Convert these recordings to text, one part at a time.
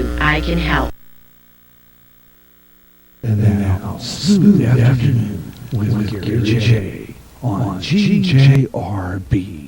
you I can help. And now, Smooth Afternoon with Gary J on GJRB.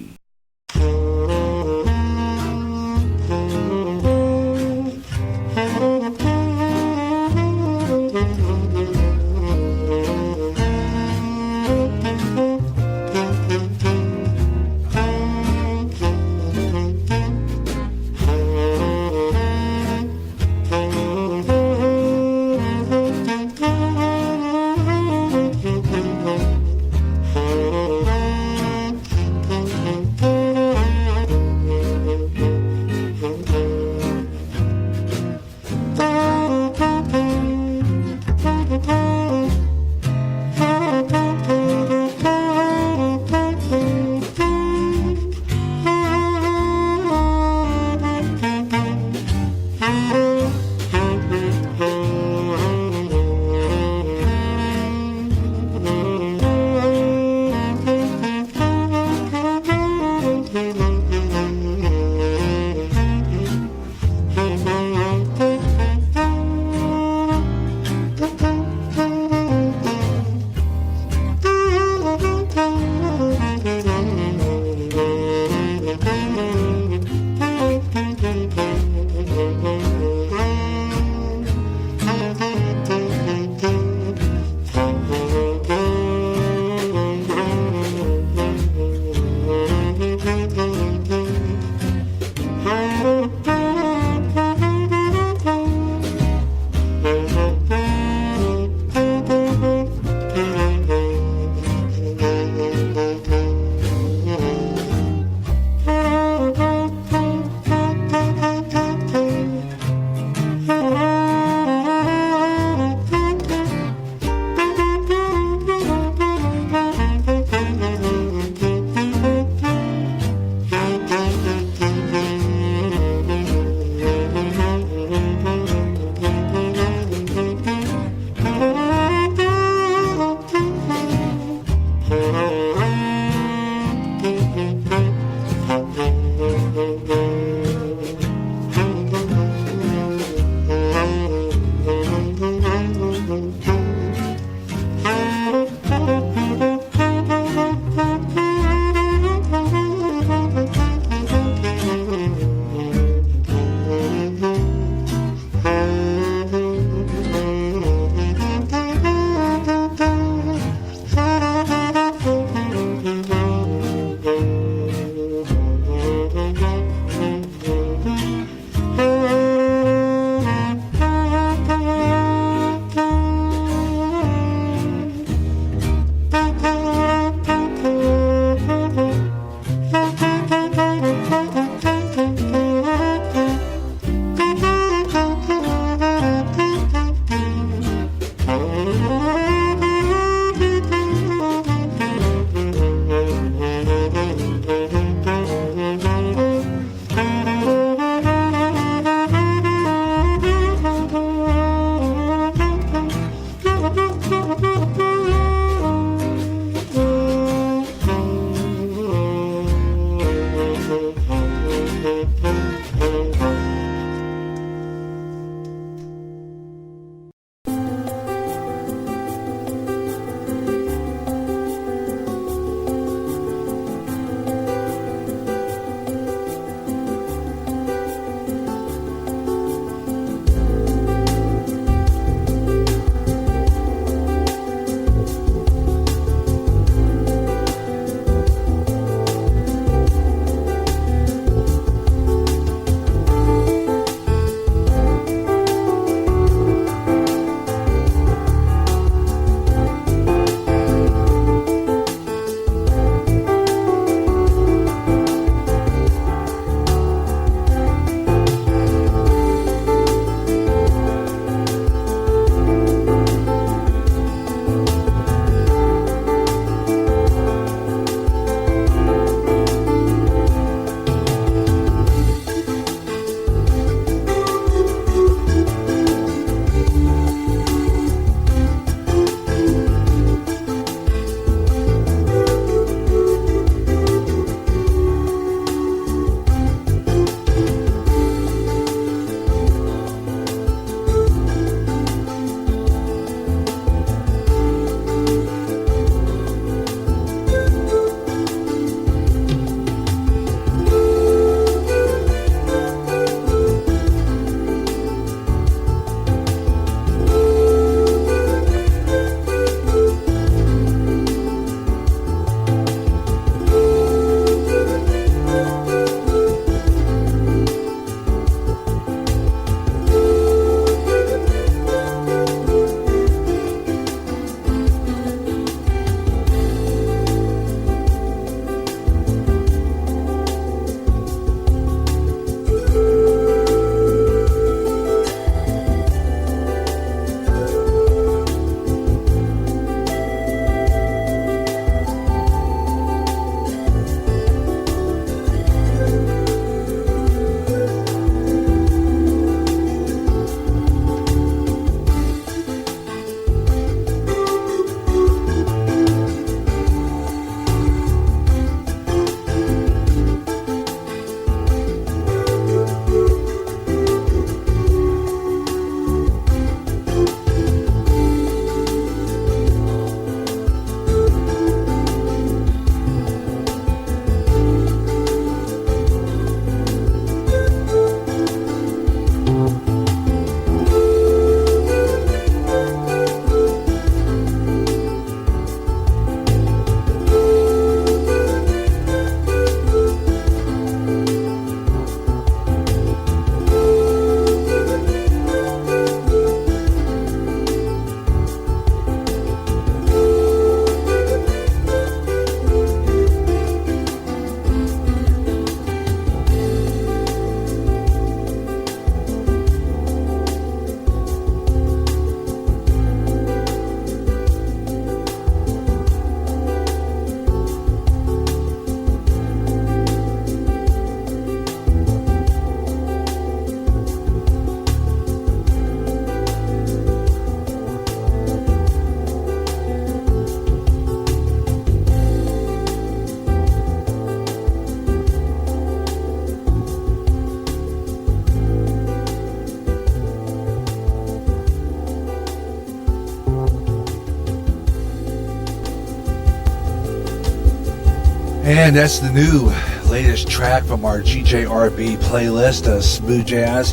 And that's the new latest track from our GJRB playlist of smooth jazz.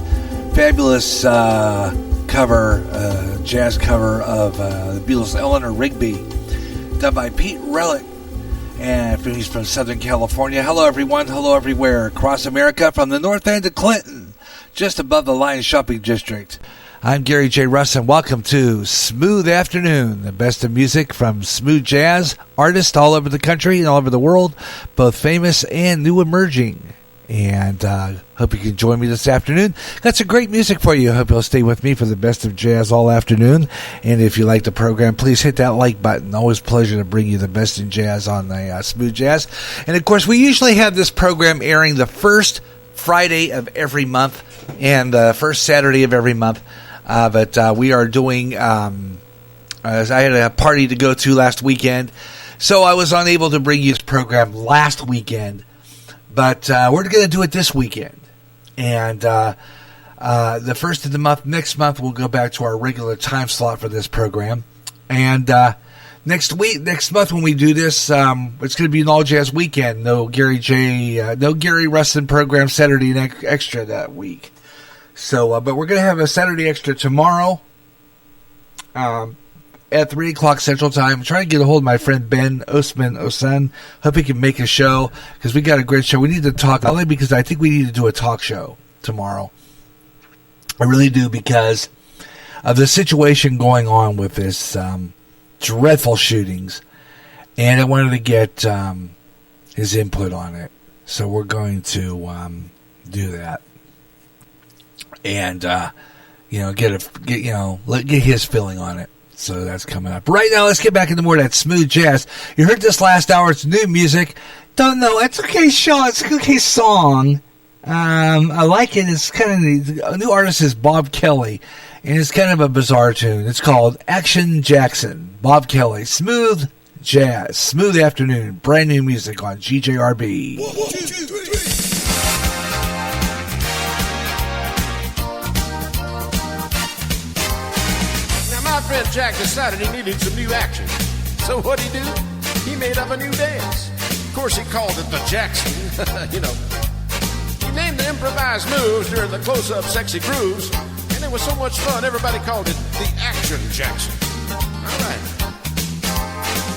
Fabulous jazz cover of the Beatles' Eleanor Rigby, done by Pete Relic. And he's from Southern California. Hello, everyone. Hello, everywhere across America, from the north end of Clinton, just above the Lion Shopping District. I'm Gary J. Russ, and welcome to Smooth Afternoon, the best of music from smooth jazz artists all over the country and all over the world, both famous and new emerging. And hope you can join me this afternoon. Got some great music for you. I hope you'll stay with me for the best of jazz all afternoon. And if you like the program, please hit that like button. Always a pleasure to bring you the best in jazz on the smooth jazz. And, of course, we usually have this program airing the first Friday of every month and the first Saturday of every month. But we are doing, as I had a party to go to last weekend, so I was unable to bring you this program last weekend. But we're going to do it this weekend. And the first of the month, next month, we'll go back to our regular time slot for this program. And next month when we do this, it's going to be an all jazz weekend. No Gary Rustin program Saturday extra that week. So, but we're going to have a Saturday extra tomorrow at 3 o'clock Central Time. I'm trying to get a hold of my friend Ben Osen. Hope he can make a show, because we got a great show. We need to talk, only because I think we need to do a talk show tomorrow. I really do, because of the situation going on with this dreadful shootings, and I wanted to get his input on it. So we're going to do that. And get his feeling on it. So that's coming up. Right now, let's get back into more of that smooth jazz. You heard this last hour. It's new music. Don't know. It's okay show. It's an okay song. I like it. It's kind of a new artist is Bob Kelly, and it's kind of a bizarre tune. It's called Action Jackson. Bob Kelly. Smooth jazz. Smooth afternoon. Brand new music on GJRB. 1, 2, 3. My friend Jack decided he needed some new action. So what'd he do? He made up a new dance. Of course, he called it the Jackson. He named the improvised moves during the close-up sexy grooves, and it was so much fun, everybody called it the Action Jackson. All right.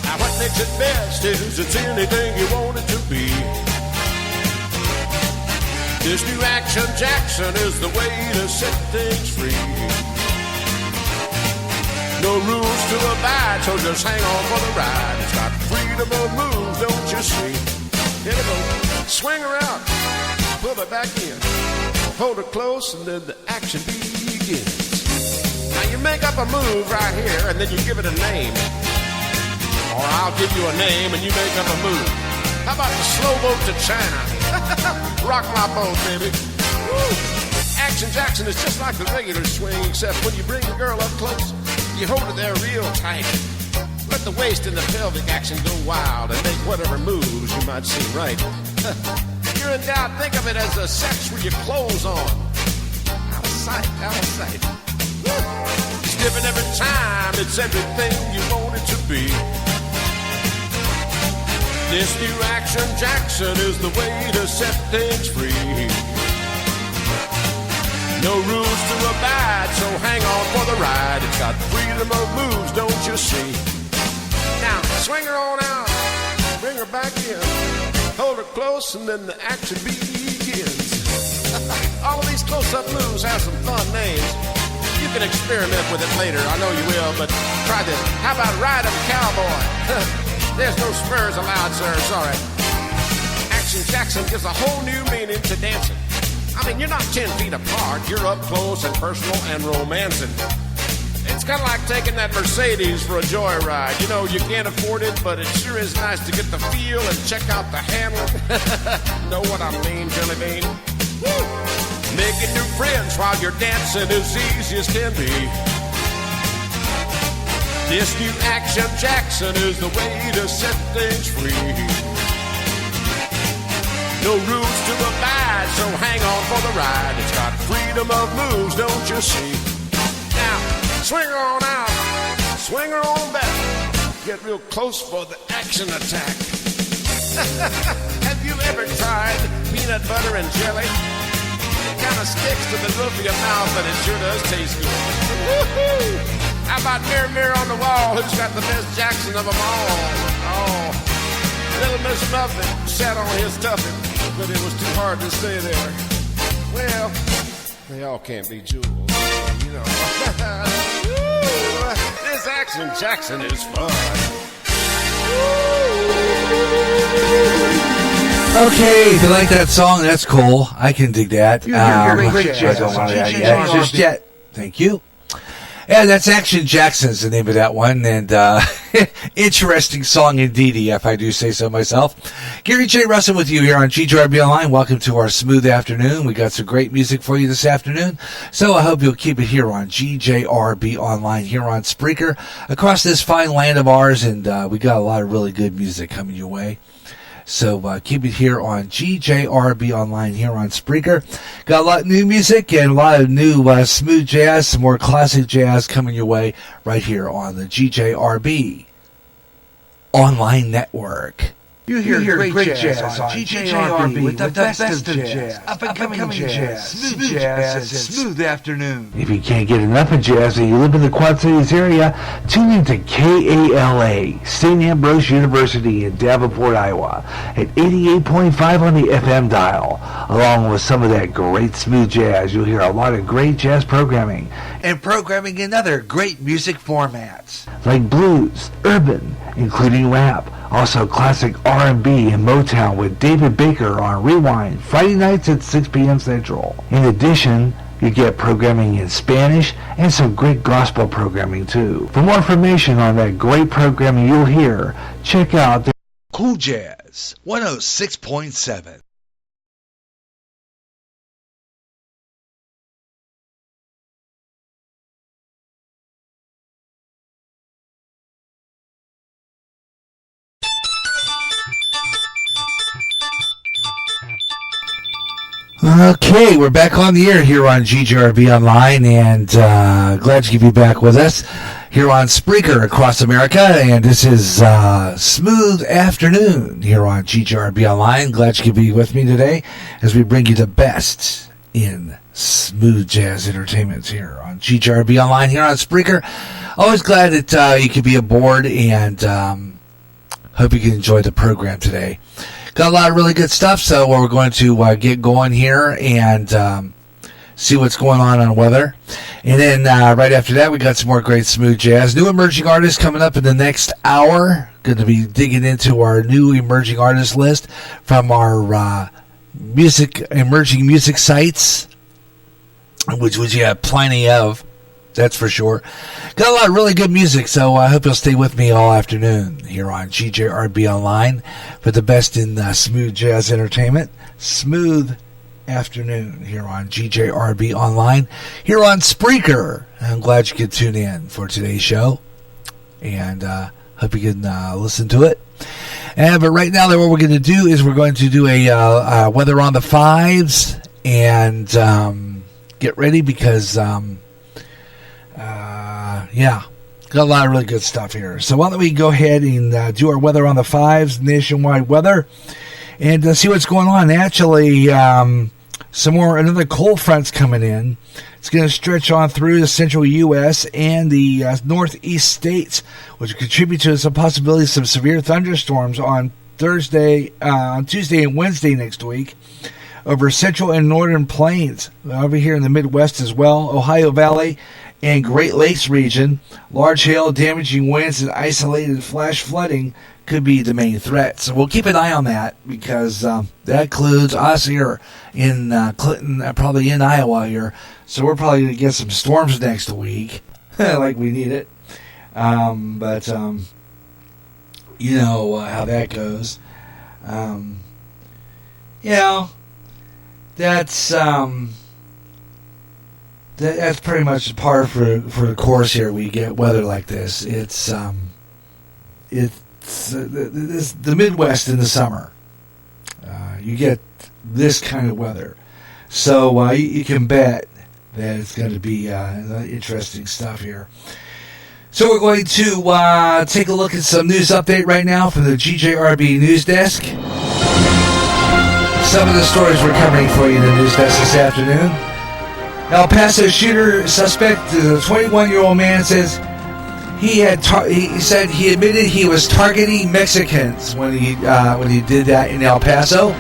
Now, what makes it best is it's anything you want it to be. This new Action Jackson is the way to set things free. No rules to abide, so just hang on for the ride. It's got freedom of moves, don't you see? Here we go. Swing around, pull it back in. Hold it close, and then the action begins. Now you make up a move right here, and then you give it a name. Or I'll give you a name, and you make up a move. How about the slow boat to China? Rock my boat, baby. Woo. Action Jackson is just like the regular swing, except when you bring the girl up close, you hold it there real tight. Let the waist and the pelvic action go wild and make whatever moves you might seem right. If you're in doubt, think of it as a sex with your clothes on. Out of sight, out of sight. It's different every time, it's everything you want it to be. This new Action Jackson is the way to set things free. No rules to abide, so hang on for the ride. It's got freedom of moves, don't you see? Now, swing her on out, bring her back in. Hold her close, and then the action begins. All of these close-up moves have some fun names. You can experiment with it later, I know you will, but try this. How about Ride 'em Cowboy? There's no spurs allowed, sir, sorry. Action Jackson gives a whole new meaning to dancing. I mean, you're not 10 feet apart. You're up close and personal and romancing. It's kind of like taking that Mercedes for a joyride. You know, you can't afford it, but it sure is nice to get the feel and check out the handling. Know what I mean, Jelly Bean? Woo! Making new friends while you're dancing is easy as can be. This new Action Jackson is the way to set things free. No rules to abide, so hang on for the ride. It's got freedom of moves, don't you see? Now, swing her on out, swing her on back. Get real close for the action attack. Have you ever tried peanut butter and jelly? It kind of sticks to the roof of your mouth, but it sure does taste good. Woo-hoo! How about mirror, mirror on the wall? Who's got the best Jackson of them all? Oh, little Miss Muffin sat on his stuffing, but it was too hard to stay there. Well, they all can't be jewels, you know. Woo! This Action Jackson is fun. Okay, if you like that song, that's cool. I can dig that. You're great jazz. I don't want to just yet. Thank you. Yeah, that's Action Jackson's the name of that one, and interesting song indeed, if I do say so myself. Gary J. Russell with you here on GJRB Online. Welcome to our smooth afternoon. We got some great music for you this afternoon, so I hope you'll keep it here on GJRB Online, here on Spreaker, across this fine land of ours, and we got a lot of really good music coming your way. So keep it here on GJRB Online here on Spreaker. Got a lot of new music and a lot of new smooth jazz, some more classic jazz coming your way right here on the GJRB Online Network. You hear great jazz on GJRB with the best of jazz, up-and-coming jazz, smooth jazz, and smooth afternoon. If you can't get enough of jazz and you live in the Quad Cities area, tune in to KALA, St. Ambrose University in Davenport, Iowa, at 88.5 on the FM dial. Along with some of that great smooth jazz, you'll hear a lot of great jazz programming. And programming in other great music formats. Like blues, urban, including rap. Also classic R&B and Motown with David Baker on Rewind, Friday nights at 6 p.m. Central. In addition, you get programming in Spanish and some great gospel programming too. For more information on that great programming you'll hear, check out Cool Jazz 106.7. Okay, we're back on the air here on GJRB Online, and glad to be back with us here on Spreaker across America, and this is Smooth Afternoon here on GJRB Online. Glad you could be with me today as we bring you the best in smooth jazz entertainment here on GJRB Online here on Spreaker. Always glad that you could be aboard, and hope you can enjoy the program today. Got a lot of really good stuff, so we're going to get going here and see what's going on weather. And then right after that, we got some more great smooth jazz. New emerging artists coming up in the next hour. Going to be digging into our new emerging artist list from our emerging music sites, which you have plenty of. That's for sure. Got a lot of really good music, so I hope you'll stay with me all afternoon here on GJRB Online for the best in smooth jazz entertainment. Smooth afternoon here on GJRB Online, here on Spreaker. I'm glad you could tune in for today's show, and hope you can listen to it. But right now, what we're going to do is we're going to do a weather on the fives, and get ready because... got a lot of really good stuff here. So why don't we go ahead and do our weather on the fives, nationwide weather, and see what's going on. Actually, another cold front's coming in. It's going to stretch on through the central U.S. and the northeast states, which will contribute to some possibilities of some severe thunderstorms on Tuesday and Wednesday next week over central and northern plains, over here in the Midwest as well, Ohio Valley, and Great Lakes region. Large hail, damaging winds, and isolated flash flooding could be the main threat. So we'll keep an eye on that because that includes us here in Clinton, probably in Iowa here. So we're probably going to get some storms next week, like we need it. But you know how that goes. That's pretty much par for the course here. We get weather like this. It's the Midwest in the summer. You get this kind of weather, so you can bet that it's going to be interesting stuff here. So we're going to take a look at some news update right now from the GJRB News Desk. Some of the stories we're covering for you in the news desk this afternoon. El Paso shooter suspect, the 21-year-old man, says he said he admitted he was targeting Mexicans when he did that in El Paso,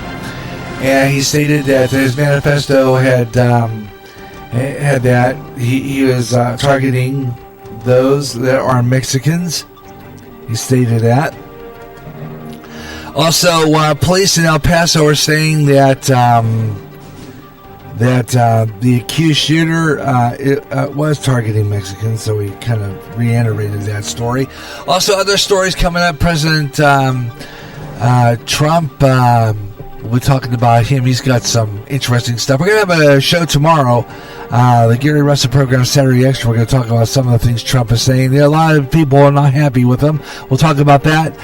and he stated that his manifesto had that he was targeting those that are Mexicans. He stated that. Also, police in El Paso are saying that the accused shooter was targeting Mexicans, so he kind of reiterated that story. Also, other stories coming up. President Trump, we're talking about him. He's got some interesting stuff. We're going to have a show tomorrow, the Gary Russell program, Saturday Extra. We're going to talk about some of the things Trump is saying. There are a lot of people who are not happy with him. We'll talk about that.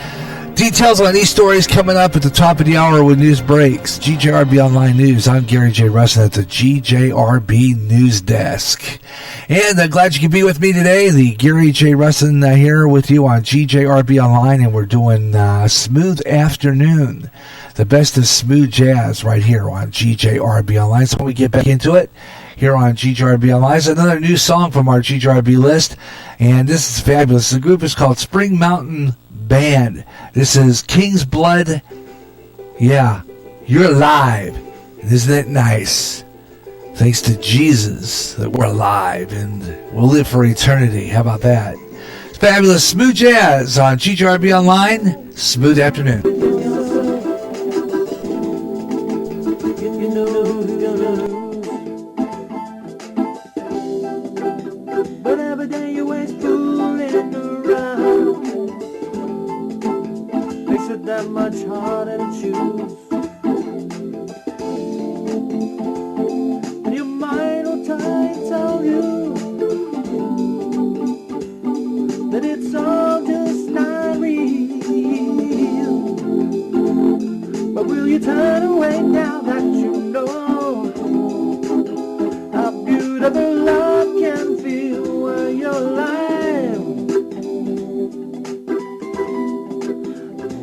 Details on these stories coming up at the top of the hour when news breaks. GJRB Online News. I'm Gary J. Russin at the GJRB News Desk. And I'm glad you can be with me today. The Gary J. Russin here with you on GJRB Online, and we're doing Smooth Afternoon. The best of smooth jazz right here on GJRB Online. So when we get back into it, here on GJRB Online is another new song from our GJRB list, and this is fabulous. The group is called Spring Mountain Band. This is King's Blood. Yeah, you're alive. Isn't it nice? Thanks to Jesus that we're alive and we'll live for eternity. How about that? It's fabulous smooth jazz on GJRB Online. Smooth afternoon. That much harder to choose. And your mind will try and tell you that it's all just not real. But will you turn away now that you know how beautiful love can feel when you're alive?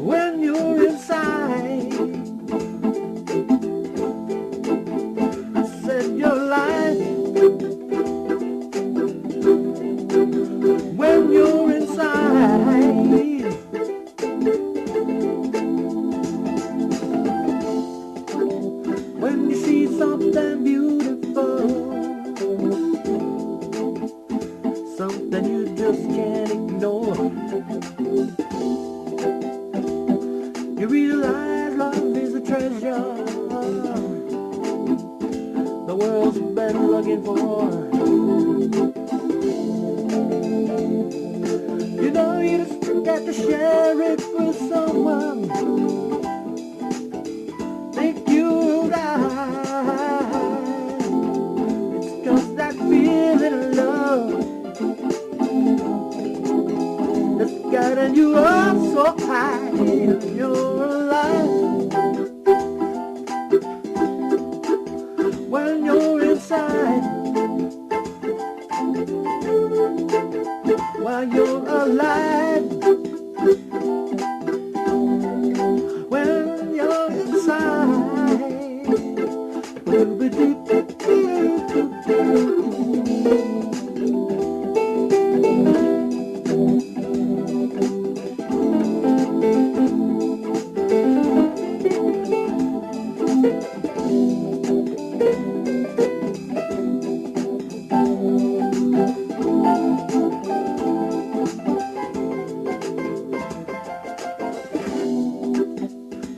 When you're inside, I said you're alive. When you're inside, when you see something beautiful, something you just can't ignore, you realize love is a treasure the world's been looking for. You know you just got to share it with someone. Think you'll die. It's just that feeling of love that's guiding you up so high. You're alive when you're inside. While you're alive when you're inside.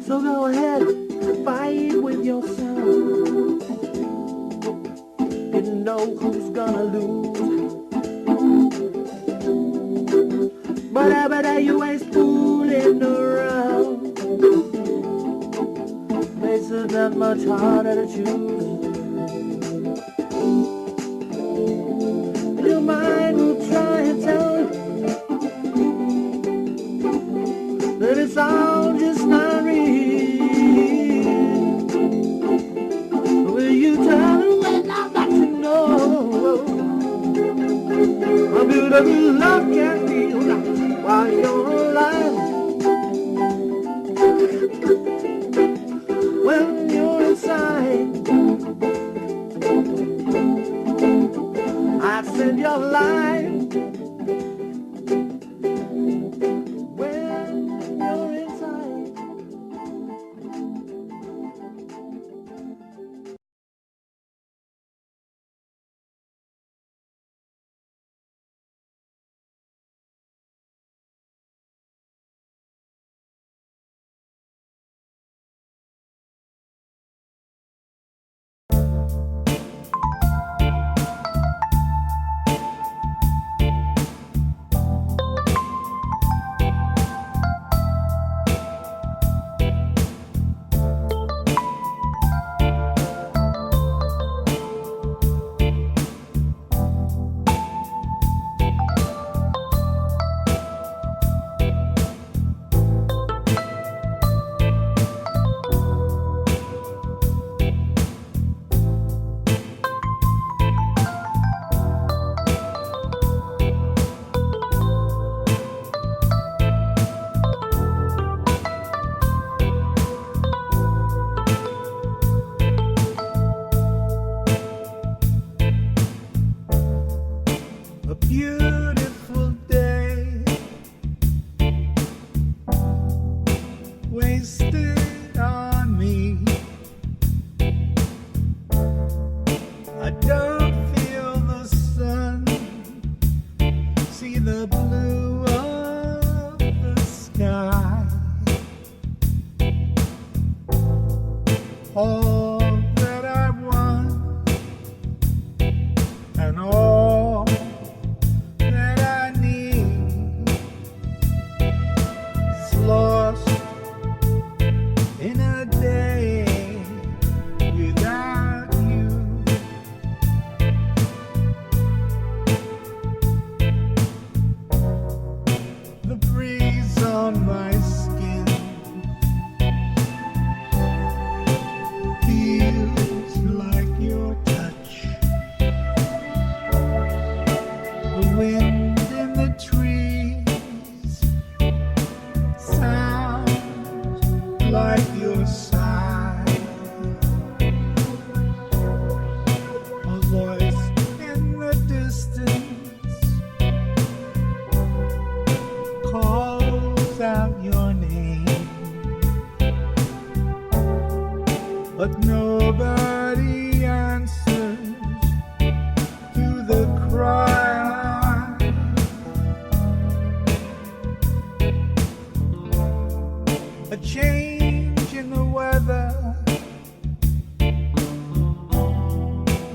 So go ahead, fight with yourself. You know who's gonna lose. But every day you ain't fooling around. Makes it that much harder to choose. Your mind will try and tell you that it's all just not real. Will you turn away now that you know how beautiful good of love can feel while you're alive. When you're inside, I said you're alive. When you're inside. A beautiful day wasted on me. I don't feel the sun, see the blue of the sky. All that I want and all that I need is lost in a day without you. The breeze on my skin feels like your touch. The wind in the trees sounds like your sigh. A voice in the distance calls out your name, but nobody answers to the cry. A change in the weather,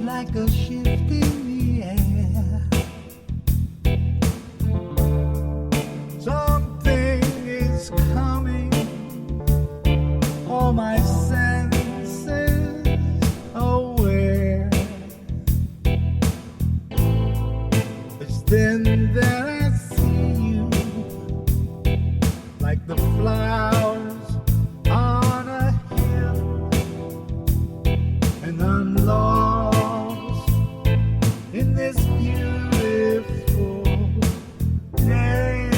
like a shift in the air. Something is coming, all my senses aware. It's then that I see you, like the flowers on a hill, and I'm lost in this beautiful day.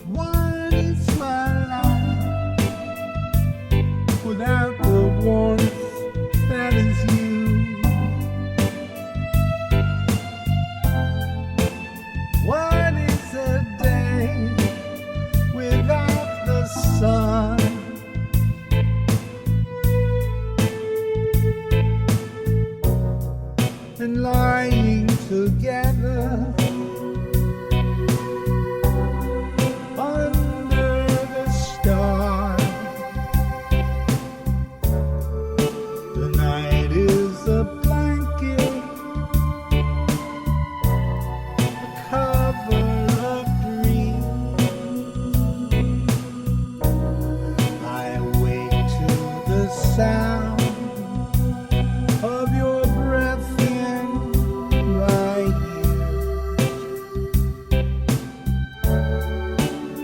What is my life without the warmth that is you? What is a day without the sun? And lying together under the stars. The night is a blanket, a cover of dreams. I awake to the sound of your breath in my ear.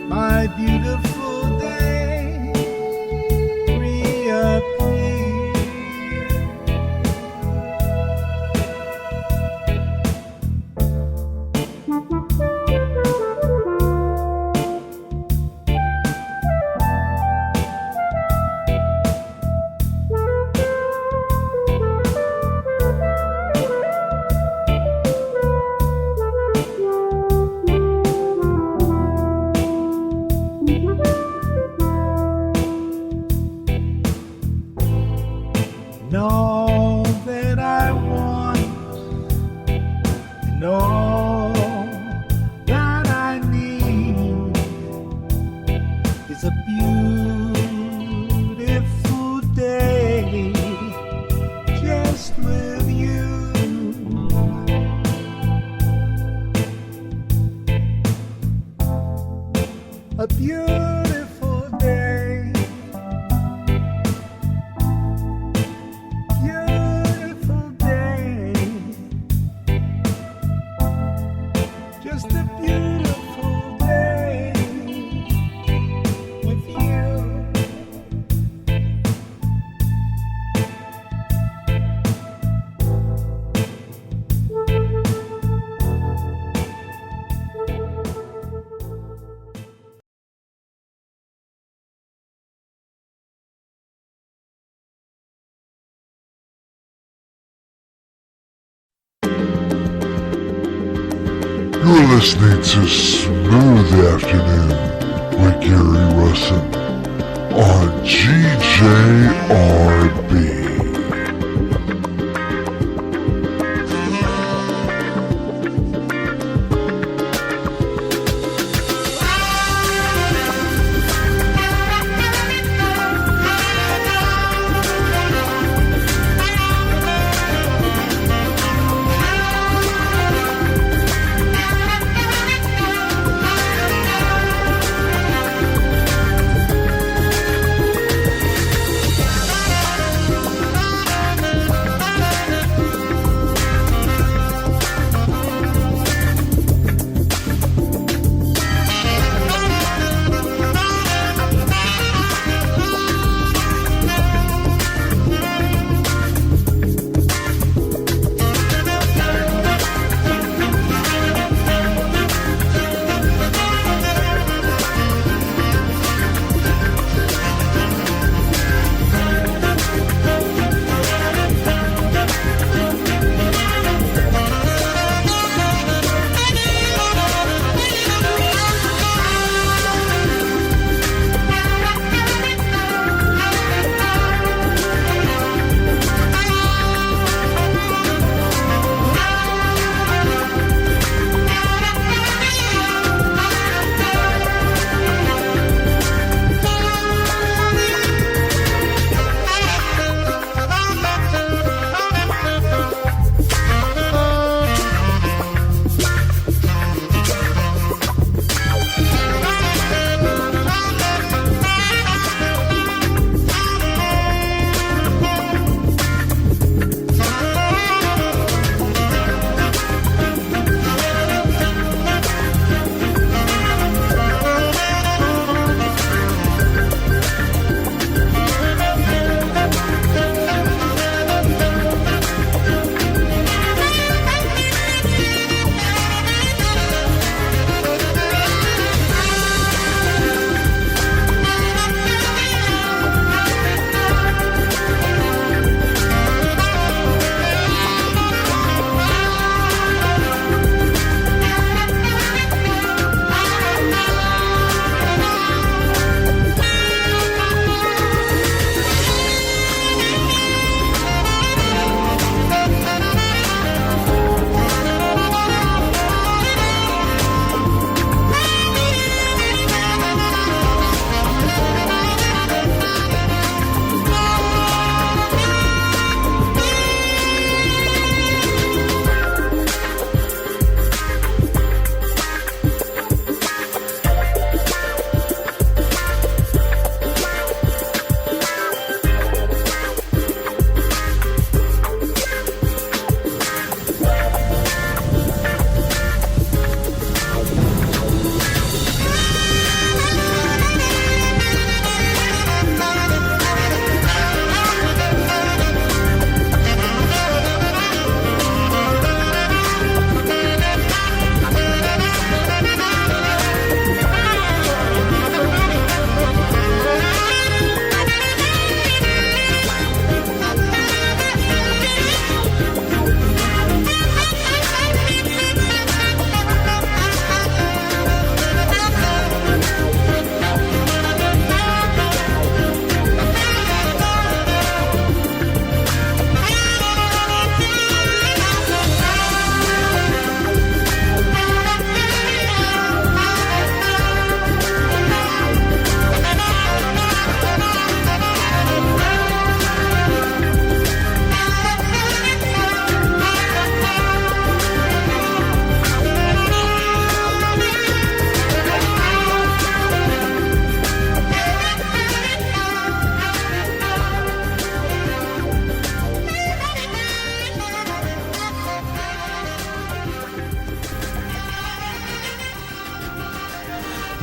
My beautiful day reappears. and all that I want, and all that I need is a beautiful day just with you. A beautiful day, beautiful day, just a beautiful day with you. You're listening to Smooth Afternoon with Gary Russin on GJRB.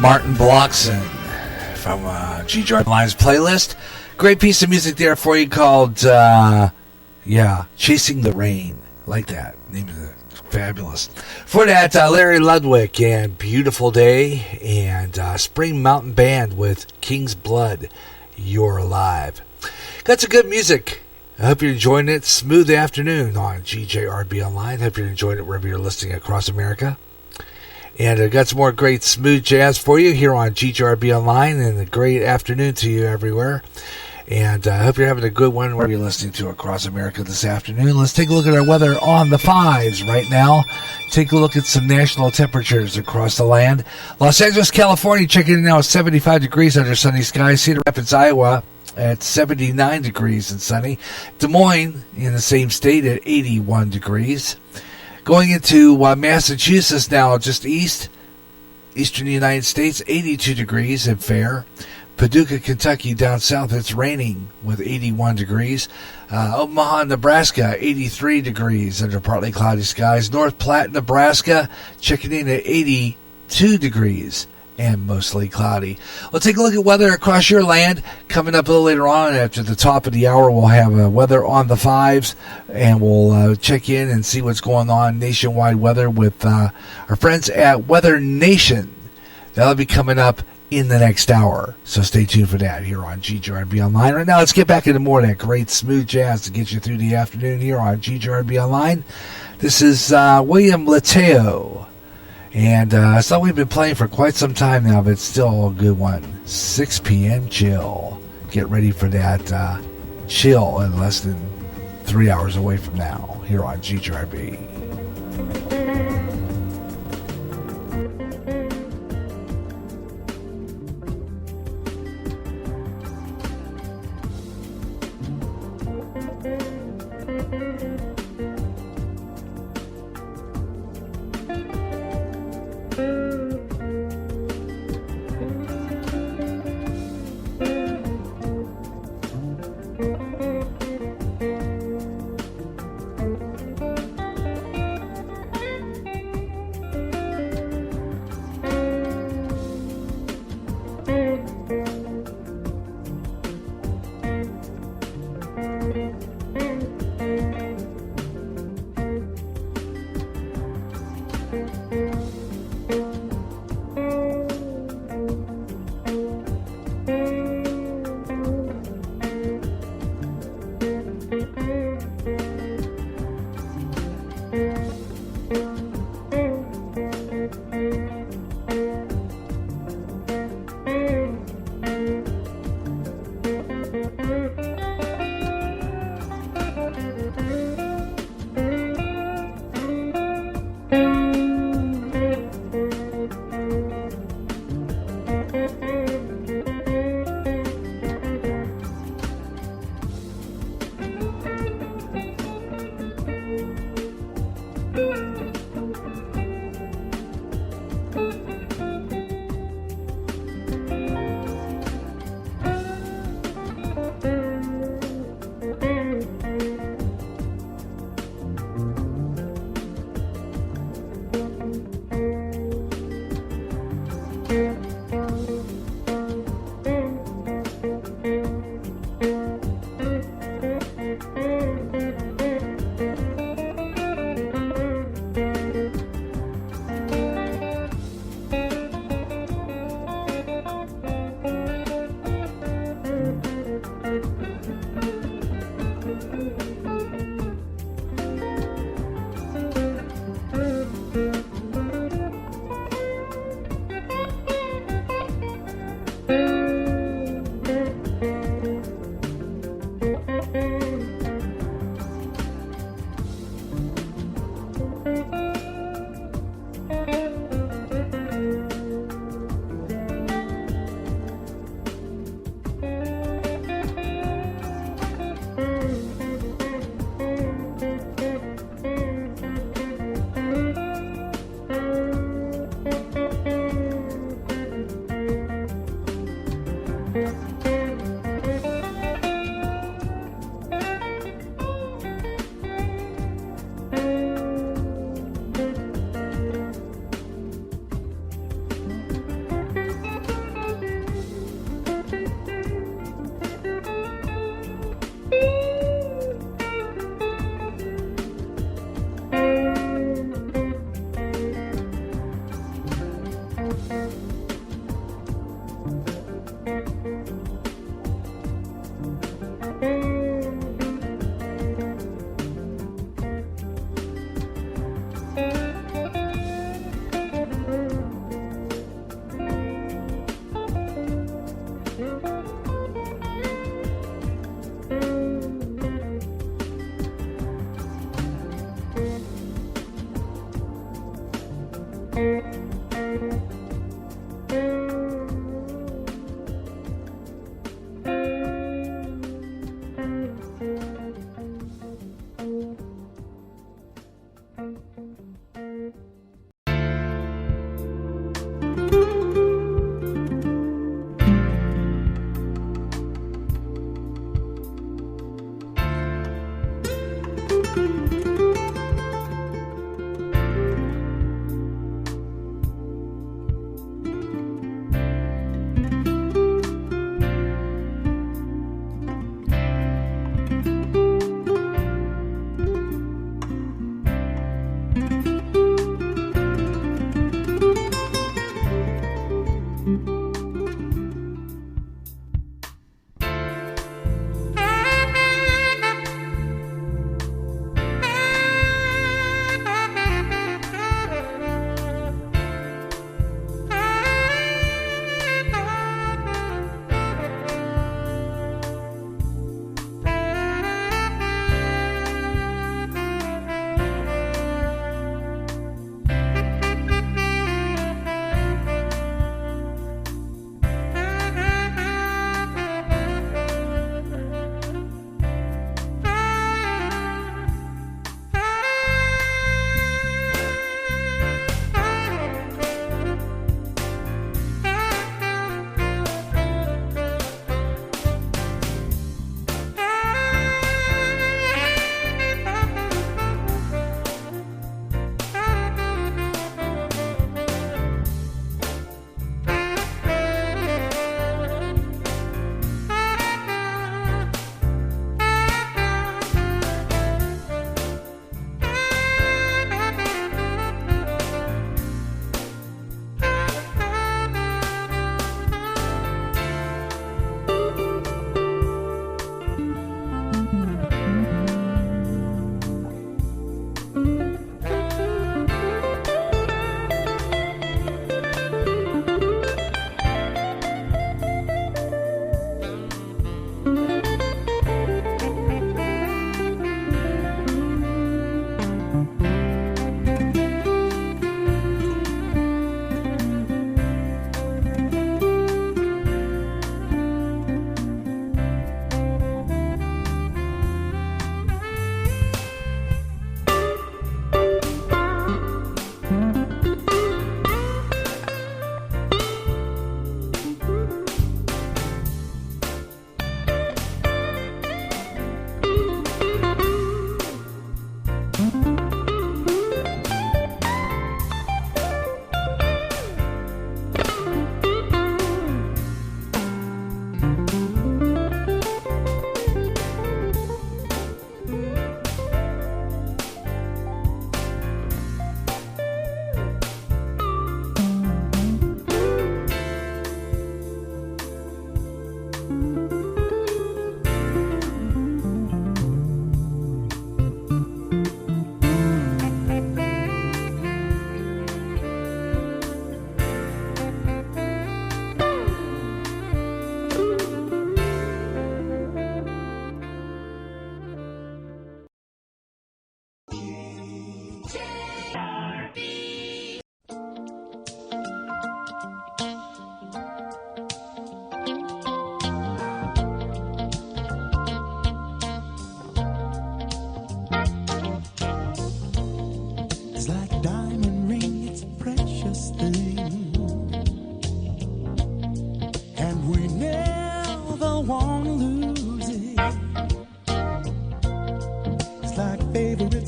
Martin Blockson from GJRB Line's playlist. Great piece of music there for you called, Chasing the Rain. Like that. Name of it. Fabulous. For that, Larry Ludwig and Beautiful Day and Spring Mountain Band with King's Blood, You're Alive. Got some good music. I hope you're enjoying it. Smooth afternoon on GJRB Online. Hope you're enjoying it wherever you're listening across America. And I got some more great smooth jazz for you here on GJRB Online, and a great afternoon to you everywhere. And I hope you're having a good one wherever you're listening to across America this afternoon. Let's take a look at our weather on the 5s right now. Take a look at some national temperatures across the land. Los Angeles, California, checking in now at 75 degrees under sunny skies. Cedar Rapids, Iowa, at 79 degrees and sunny. Des Moines, in the same state, at 81 degrees. Going into Massachusetts now, just eastern United States, 82 degrees and fair. Paducah, Kentucky, down south, it's raining with 81 degrees. Omaha, Nebraska, 83 degrees under partly cloudy skies. North Platte, Nebraska, checking in at 82 degrees and mostly cloudy. We'll take a look at weather across your land. Coming up a little later on after the top of the hour, we'll have weather on the 5s, and we'll check in and see what's going on nationwide weather with our friends at Weather Nation. That'll be coming up in the next hour, so stay tuned for that here on GJRB Online. Right now, let's get back into more of that great smooth jazz to get you through the afternoon here on GJRB Online. This is William Lateo, and it's something we've been playing for quite some time now, but it's still a good one. 6 p.m. chill. Get ready for that chill in less than 3 hours away from now here on GJRB.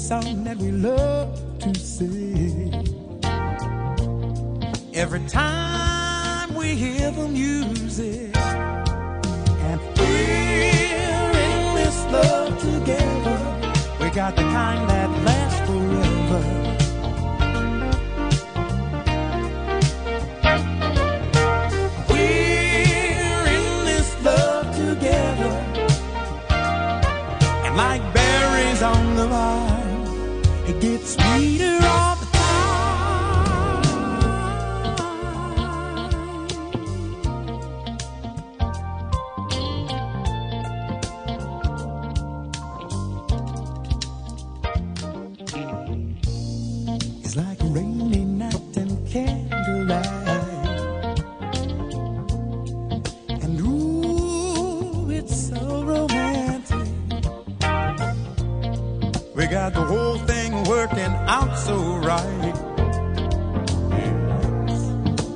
song that we love to sing. Every time we hear the music, and we're in this love together, we got the kind that lasts forever. We're in this love together, and like berries on the vine, it gets sweeter all the time. It's like a rainy night and candlelight, and ooh, it's so romantic. We got the whole thing working out so right,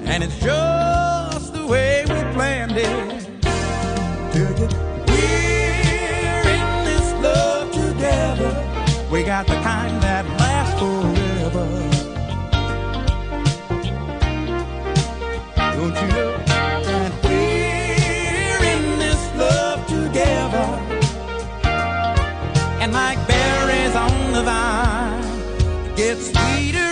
and it's just the way we planned it. We're in this love together, We got the kind that lasts forever. Don't you know that we're in this love together? And like berries on the vine, it gets sweeter